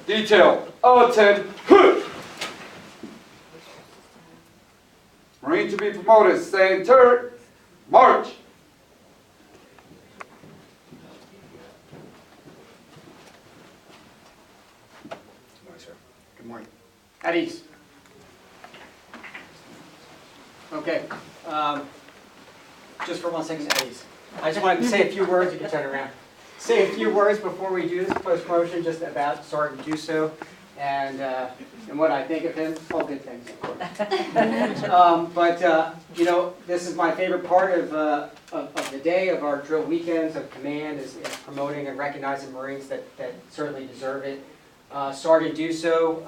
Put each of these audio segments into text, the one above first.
Detail, attend. Marine to be promoted, stay in turret, march. Good morning, sir. Good morning. At ease. Okay. Just for 1 second, at ease. I just wanted to say a few words. You can turn around. Say a few words before we do this post-promotion, just about Sergeant Duso and what I think of him. All good things, of course. You know, this is my favorite part of the day, of our drill weekends, of command, is promoting and recognizing Marines that certainly deserve it. Sergeant Duso,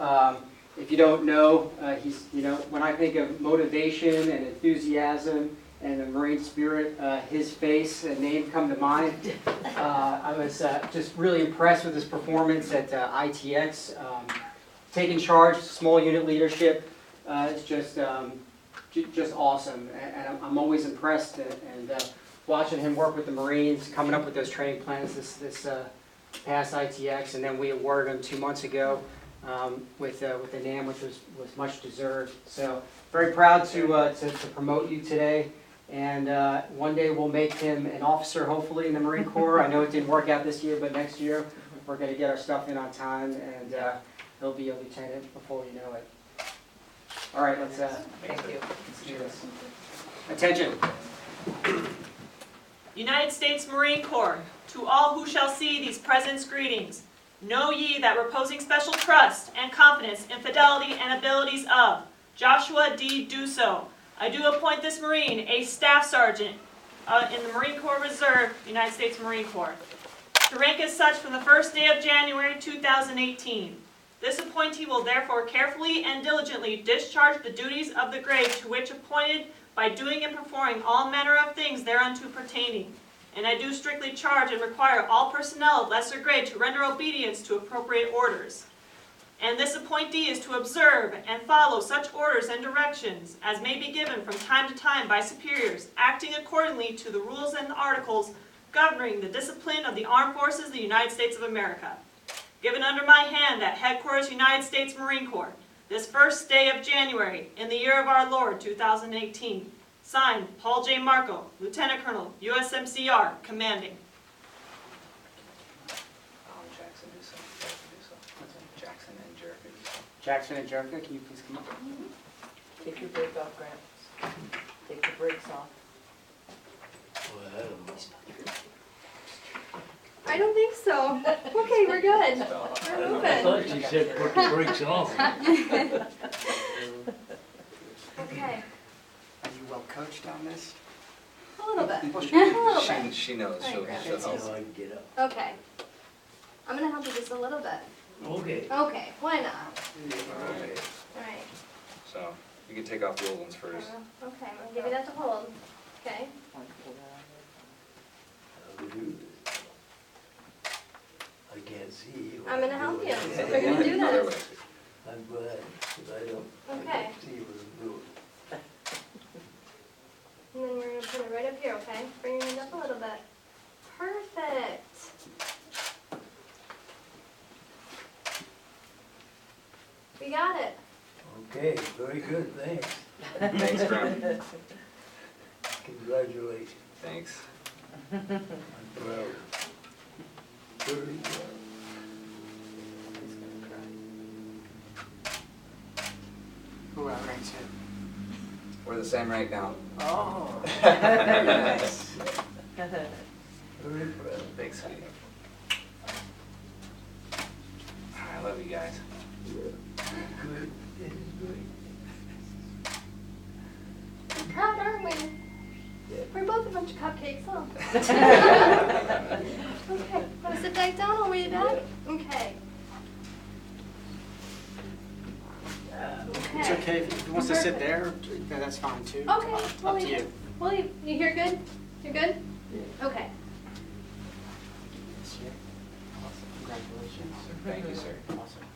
if you don't know, he's, you know, when I think of motivation and enthusiasm and the Marine spirit, his face and name come to mind. I was just really impressed with his performance at ITX. Taking charge, small unit leadership, it's just awesome. And I'm always impressed and watching him work with the Marines, coming up with those training plans this past ITX, and then we awarded him 2 months ago with the NAM, which was much deserved. So very proud to promote you today. And one day we'll make him an officer, hopefully, in the Marine Corps. I know it didn't work out this year, but next year we're going to get our stuff in on time, and he'll be a lieutenant before you know it. All right, let's do this. Attention. United States Marine Corps, to all who shall see these presents greetings, know ye that reposing special trust and confidence in fidelity and abilities of Joshua D. Duso, I do appoint this Marine a Staff Sergeant in the Marine Corps Reserve, United States Marine Corps, to rank as such from the first day of January 2018. This appointee will therefore carefully and diligently discharge the duties of the grade to which appointed by doing and performing all manner of things thereunto pertaining. And I do strictly charge and require all personnel of lesser grade to render obedience to appropriate orders. And this appointee is to observe and follow such orders and directions as may be given from time to time by superiors, acting accordingly to the rules and articles governing the discipline of the Armed Forces of the United States of America. Given under my hand at Headquarters United States Marine Corps, this first day of January, in the year of our Lord, 2018. Signed, Paul J. Marco, Lieutenant Colonel, USMCR, Commanding. Jackson Duso. Jackson and Jericho Duso. Jackson and Jericho, can you please come up? Take your break off, Gramps. Take the brakes off. I don't think so. Okay, we're good. We're I moving. thought she said put the brakes off. Okay, Are you well coached on this? a little bit. A little bit. She knows. She'll Alright, help. So I can get up. Okay. I'm gonna help you just a little bit. Okay. Okay, why not? Alright. Alright. So you can take off the old ones first. Okay, I'm gonna give you that to hold. Okay. How to do this. I can't see. what I'm gonna help doing. you. We're gonna do Other this. way. I'm glad, because I Okay. can't see what I'm doing. And then we're gonna put it right up here, okay? Bring your hand up a little bit. Perfect. We got it. Okay, very good, thanks. Thanks, Graham. Congratulations. Thanks. I'm proud. Very proud. Who outranks him? We're the same rank now. Oh, very nice. Very proud. Thanks, sweetie. I love you guys. Good. It is great. Proud, aren't we? Yeah. We're both a bunch of cupcakes, huh? Okay, wanna sit back down? I'll wait back. Okay. It's okay if he wants to sit there, that's fine too. Okay, Up well, to you. Well, you hear good? You're good? Okay. This year. Awesome. Congratulations. Thank you, sir. Awesome.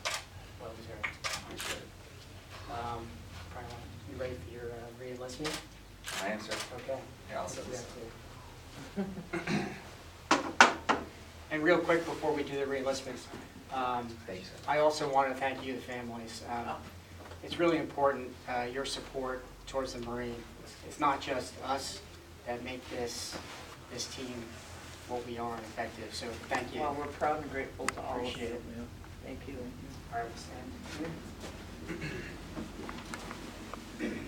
Well deserved. Nice work. You ready for your re-enlistment? I am, sir. Okay. Yeah, I'll set this. Yeah, real quick before we do the reenlistments, Thanks, sir. I also want to thank you, the families. It's really important, your support towards the Marine. It's not just us that make this team what we are and effective, so thank you. Well, we're proud and grateful to all of you. Appreciate it. Thank you. All right, we'll stand.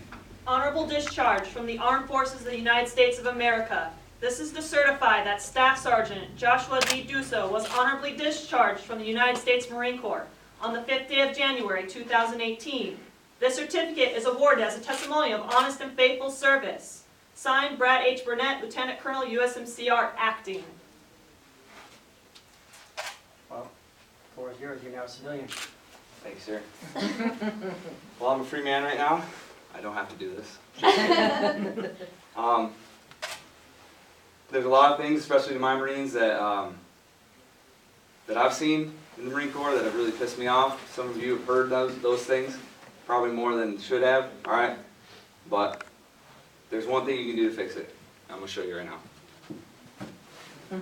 Honorable discharge from the Armed Forces of the United States of America. This is to certify that Staff Sergeant Joshua D. Duso was honorably discharged from the United States Marine Corps on the 5th day of January 2018. This certificate is awarded as a testimony of honest and faithful service. Signed, Brad H. Burnett, Lieutenant Colonel, USMCR, Acting. Well, floor is yours, you're now a civilian. Thanks, sir. Well, I'm a free man right now. I don't have to do this. There's a lot of things, especially to my Marines, that that I've seen in the Marine Corps that have really pissed me off. Some of you have heard those things, probably more than should have. All right, but there's one thing you can do to fix it. I'm gonna show you right now.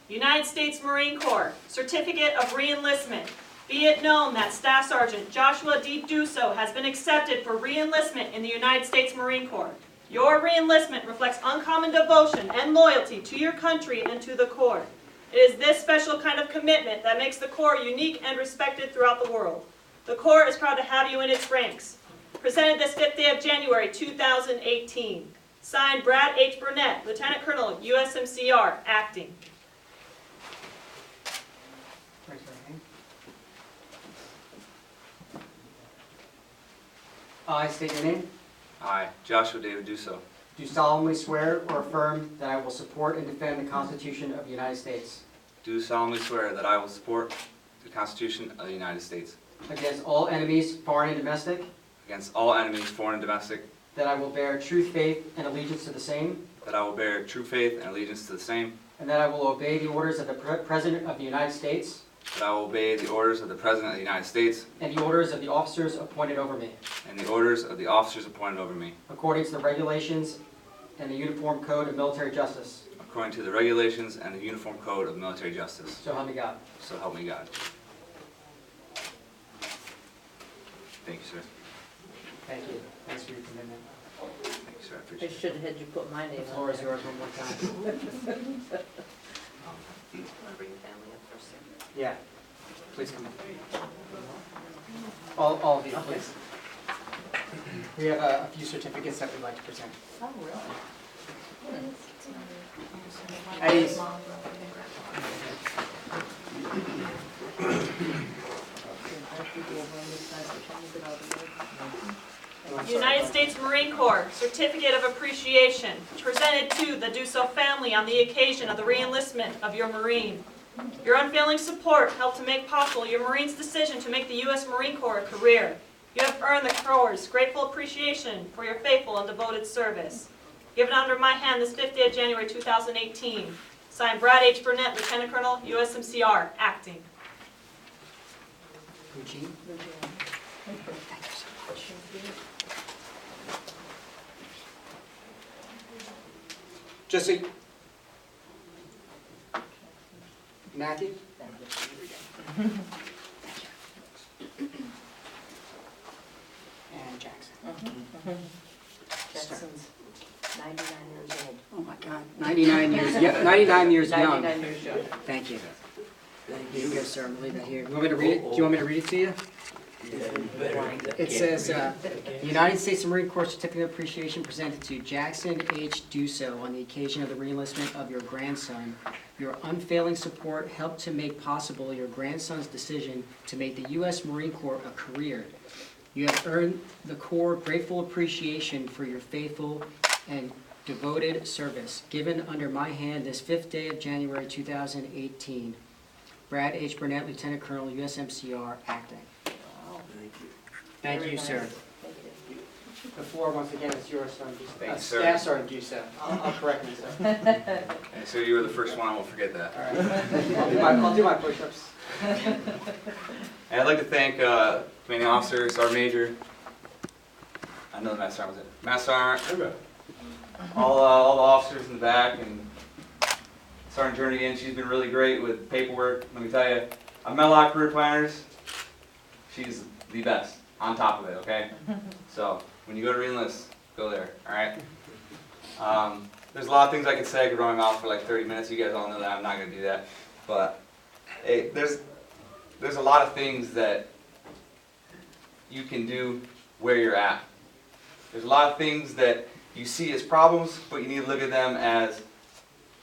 United States Marine Corps Certificate of Reenlistment. Be it known that Staff Sergeant Joshua D. Duso has been accepted for reenlistment in the United States Marine Corps. Your reenlistment reflects uncommon devotion and loyalty to your country and to the Corps. It is this special kind of commitment that makes the Corps unique and respected throughout the world. The Corps is proud to have you in its ranks. Presented this 5th day of January 2018. Signed, Brad H. Burnett, Lieutenant Colonel, USMCR, Acting. Raise your hand. I state your name. I, Joshua David Duso, Do solemnly swear or affirm that I will support and defend the Constitution of the United States do solemnly swear that I will support the Constitution of the United States against all enemies, foreign and domestic, against all enemies, foreign and domestic, that I will bear true faith and allegiance to the same, that I will bear true faith and allegiance to the same, and that I will obey the orders of the President of the United States that I will obey the orders of the President of the United States and the orders of the officers appointed over me, and the orders of the officers appointed over me, according to the regulations and the Uniform Code of Military Justice. according to the regulations and the Uniform Code of Military Justice. So help me God. So help me God. Thank you, sir. Thank you. Thanks for your commitment. Thank you, sir. I I appreciate it. should have had you put my The name floor on is there. yours one more time. Want to bring your family up first? Yeah. Please come. All of you, please. We have a few certificates that we'd like to present. Oh, really? At ease. United States Marine Corps Certificate of Appreciation, presented to the Duso family on the occasion of the reenlistment of your Marine. Your unfailing support helped to make possible your Marine's decision to make the U.S. Marine Corps a career. You have earned the Corps' grateful appreciation for your faithful and devoted service. Given under my hand this 5th day of January 2018. Signed, Brad H. Burnett, Lieutenant Colonel, USMCR, Acting. Eugene? Jesse? Matthew? And Jackson. Jackson's 99 years old. Oh my God, 99 years, yeah, 99 years young. 99 years young. Thank you. Thank Here you you. go, sir, I'm gonna leave that here. You want me to read it? Do you want me to read it to you? Yeah, you better. It says, the United States Marine Corps Certificate of Appreciation presented to Jackson H. Duso on the occasion of the reenlistment of your grandson. Your unfailing support helped to make possible your grandson's decision to make the U.S. Marine Corps a career. You have earned the Corps grateful appreciation for your faithful and devoted service. Given under my hand this 5th day of January 2018. Brad H. Burnett, Lieutenant Colonel, USMCR, Acting. Wow. Thank you. Thank Very you, nice. sir. Thank you. The floor, once again, is yours, Sergeant Duso. Thank you, sir. Staff Sergeant Duso. I'll correct myself. All And so you were the first one, I won't forget that. right. I'll do my push-ups. And I'd like to thank Commanding Officer, Sergeant Major, I know the Master Sergeant was it, Master Sergeant, all the officers in the back, and Sergeant Jernigan, she's been really great with paperwork. Let me tell you, I've met a lot of career planners. She's the best, on top of it, okay? So, when you go to re-enlist, go there, all right? There's a lot of things I could say. I could run off for like 30 minutes. You guys all know that. I'm not going to do that. But hey, there's a lot of things that you can do where you're at. There's a lot of things that you see as problems, but you need to look at them as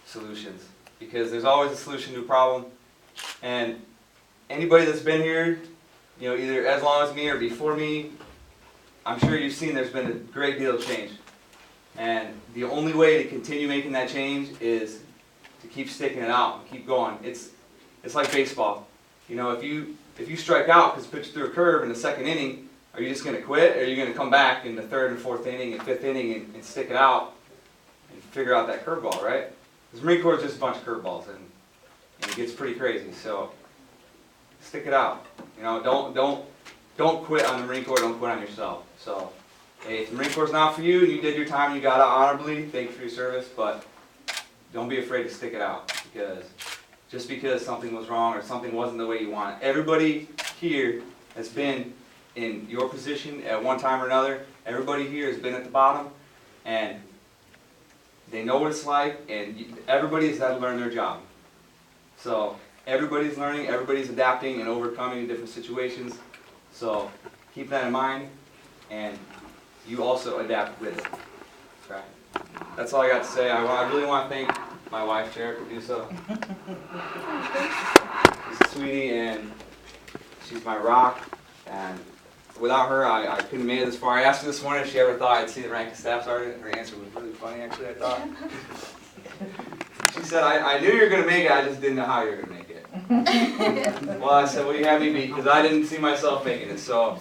solutions. Because there's always a solution to a problem. And anybody that's been here, you know, either as long as me or before me, I'm sure you've seen there's been a great deal of change. And the only way to continue making that change is to keep sticking it out and keep going. It's like baseball. You know, if you strike out because you pitched through a curve in the second inning, are you just going to quit, or are you going to come back in the third and fourth inning and fifth inning and stick it out and figure out that curveball, right? Because Marine Corps is just a bunch of curveballs, and it gets pretty crazy. So stick it out. You know, don't quit on the Marine Corps. Don't quit on yourself. So hey, if the Marine Corps is not for you and you did your time and you got out honorably, thank you for your service, but don't be afraid to stick it out, because just because something was wrong or something wasn't the way you want it. Everybody here has been in your position at one time or another. Everybody here has been at the bottom, and they know what it's like, and everybody has had to learn their job. So everybody's learning, everybody's adapting and overcoming different situations. So keep that in mind, and you also adapt with it. Right. That's all I got to say. I really want to thank my wife, Duso. She's a sweetie, and she's my rock. And without her, I couldn't have made it this far. I asked her this morning if she ever thought I'd see the rank of staff sergeant. Her answer was really funny, actually, I thought. She said, I knew you were going to make it, I just didn't know how you were going to make it. Well, I said, well, you had me beat, because I didn't see myself making it. So,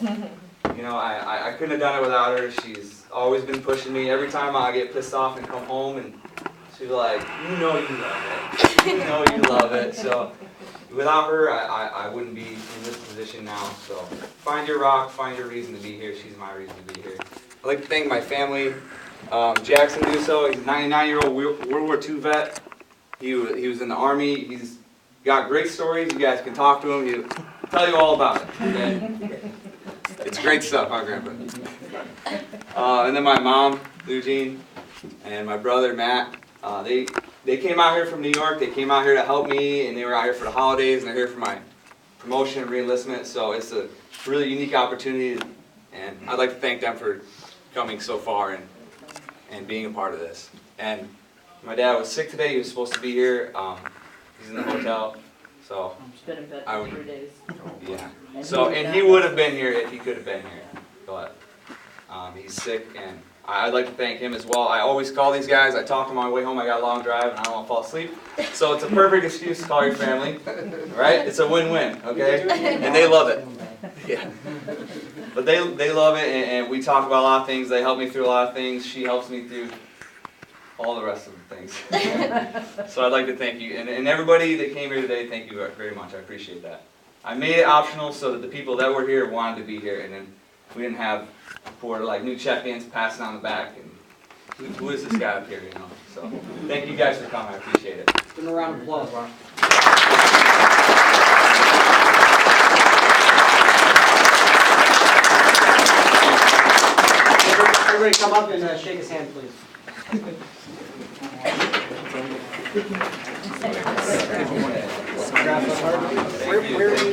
you know, I couldn't have done it without her. She's always been pushing me. Every time I get pissed off and come home, and she's like, you know you love it. You know you love it. So without her, I wouldn't be in this position now. So find your rock, find your reason to be here. She's my reason to be here. I'd like to thank my family. Jackson Duso, he's a 99-year-old World War II vet. He was in the Army. He's got great stories. You guys can talk to him. He'll tell you all about it. Okay? It's great stuff, huh, Grandpa? And then my mom, Lou Jean, and my brother, Matt. They came out here from New York. They came out here to help me, and they were out here for the holidays, and they're here for my promotion and re-enlistment. So it's a really unique opportunity, and I'd like to thank them for coming so far and being a part of this. And my dad was sick today. He was supposed to be here. He's in the hotel, so He's been in bed I for would- 3 days. yeah. So, and he would have been here if he could have been here, but he's sick, and I'd like to thank him as well. I always call these guys. I talk to them on my way home. I got a long drive, and I don't want to fall asleep. So it's a perfect excuse to call your family, right? It's a win-win, okay? And they love it. Yeah. But they love it, and we talk about a lot of things. They help me through a lot of things. She helps me through all the rest of the things. So I'd like to thank you. And everybody that came here today, thank you very much. I appreciate that. I made it optional so that the people that were here wanted to be here, and then we didn't have poor like new check-ins passing on the back, and who is this guy up here, you know? So thank you guys for coming. I appreciate it. Give them a round of applause, Ron. Everybody come up and shake his hand, please. Where are you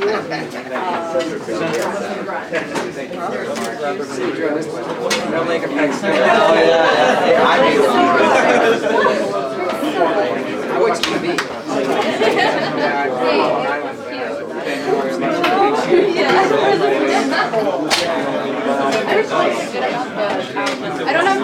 They'll make a text. Oh, yeah. I watch TV. I don't have